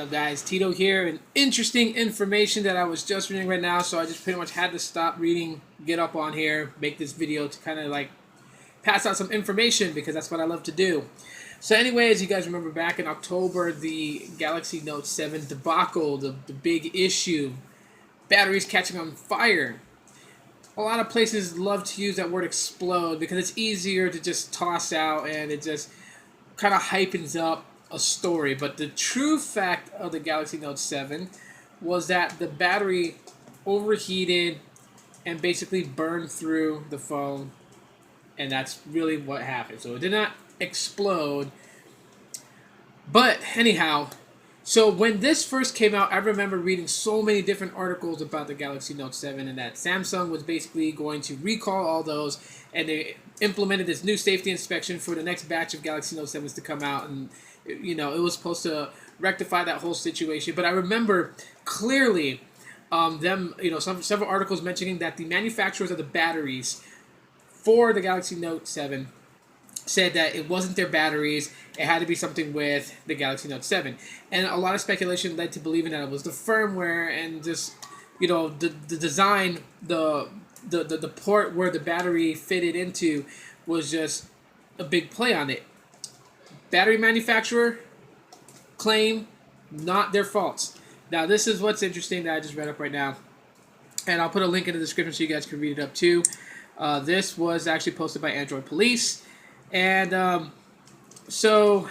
up, guys? Tito here, and interesting information that I was just reading right now, so I just pretty much had to stop reading, get up on here, make this video to kind of like pass out some information because that's what I love to do. So anyways, you guys remember back in October, the Galaxy Note 7 debacle, the big issue, batteries catching on fire. A lot of places love to use that word explode because it's easier to just toss out and it just kind of hypens up a story. But the true fact of the Galaxy Note 7 was that the battery overheated and basically burned through the phone, and that's really what happened. So it did not explode. But anyhow, so when this first came out, I remember reading so many different articles about the Galaxy Note 7 and that Samsung was basically going to recall all those, and they implemented this new safety inspection for the next batch of Galaxy Note 7s to come out, and it was supposed to rectify that whole situation. But I remember clearly several articles mentioning that the manufacturers of the batteries for the Galaxy Note 7 said that it wasn't their batteries, it had to be something with the Galaxy Note 7. And a lot of speculation led to believing that it was the firmware and just, the design, the port where the battery fitted into was just a big play on it. Battery manufacturer claim not their faults. Now this is what's interesting that I just read up right now. And I'll put a link in the description so you guys can read it up too. This was actually posted by Android Police. And so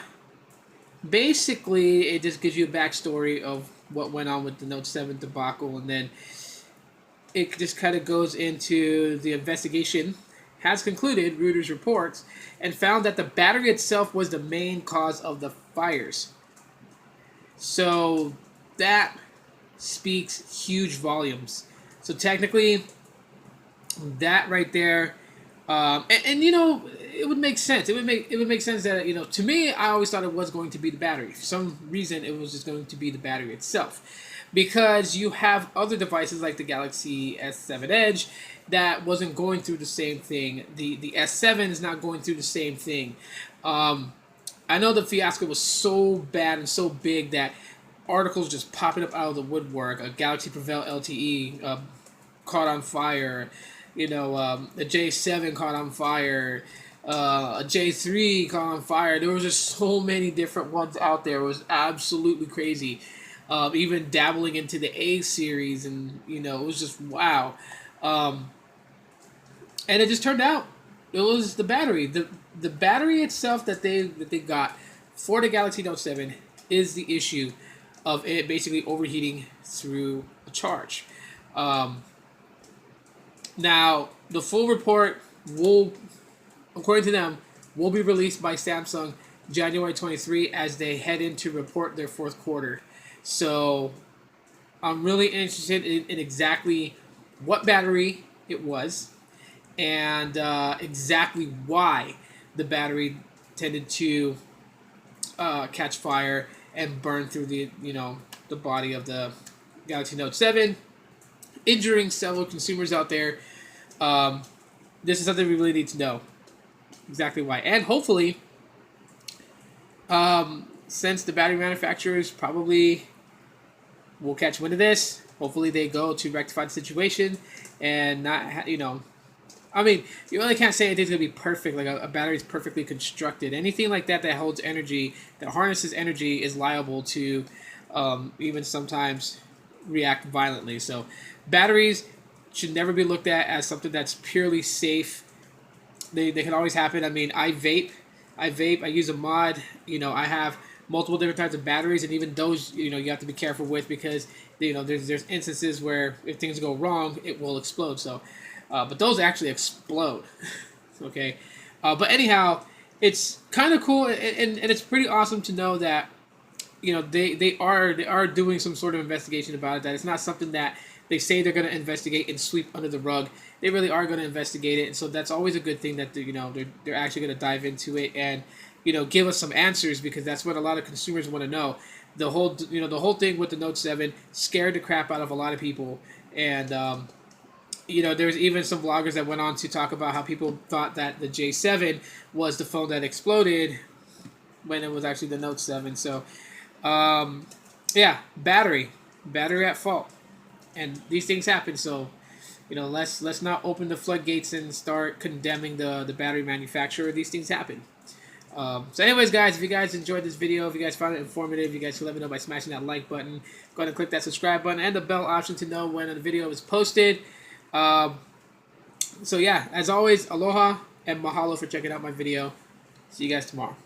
basically it just gives you a backstory of what went on with the Note 7 debacle, and then it just kind of goes into the investigation has concluded, Reuters reports, and found that the battery itself was the main cause of the fires. So that speaks huge volumes. So technically, that right there, it would make sense. It would make sense that, to me, I always thought it was going to be the battery. For some reason, it was just going to be the battery itself, because you have other devices like the Galaxy S7 Edge that wasn't going through the same thing. The S7 is not going through the same thing. I know the fiasco was so bad and so big that articles just popping up out of the woodwork. A Galaxy Prevail LTE caught on fire. A J7 caught on fire. A J3 caught on fire. There was just so many different ones out there. It was absolutely crazy. Even dabbling into the A series, and it was just wow. And it just turned out it was the battery. The battery itself that they got for the Galaxy Note 7 is the issue of it basically overheating through a charge. Now, the full report will, according to them, will be released by Samsung January 23 as they head in to report their fourth quarter. So I'm really interested in exactly what battery it was and exactly why the battery tended to catch fire and burn through the body of the Galaxy Note 7, injuring several consumers out there. This is something we really need to know exactly why, and hopefully, since the battery manufacturers probably will catch wind of this, hopefully they go to rectify the situation and not, I mean, you really can't say anything's going to be perfect, like a battery's perfectly constructed. Anything like that holds energy, that harnesses energy, is liable to even sometimes react violently. So batteries should never be looked at as something that's purely safe. They can always happen. I mean, I vape, I use a mod, I have multiple different types of batteries, and even those, you have to be careful with, because, there's instances where if things go wrong, it will explode. So, but those actually explode. Okay. But anyhow, it's kind of cool, and it's pretty awesome to know that, they are doing some sort of investigation about it, that it's not something that they say they're going to investigate and sweep under the rug. They really are going to investigate it, and so that's always a good thing that they're actually going to dive into it and give us some answers, because that's what a lot of consumers want to know. The whole thing with the Note 7 scared the crap out of a lot of people, and there's even some vloggers that went on to talk about how people thought that the J7 was the phone that exploded when it was actually the Note 7. So Yeah, battery at fault, and these things happen. So, let's not open the floodgates and start condemning the battery manufacturer. These things happen. So anyways, guys, if you guys enjoyed this video, if you guys found it informative, you guys can let me know by smashing that like button. Go ahead and click that subscribe button and the bell option to know when a video is posted. So yeah, as always, aloha and mahalo for checking out my video. See you guys tomorrow.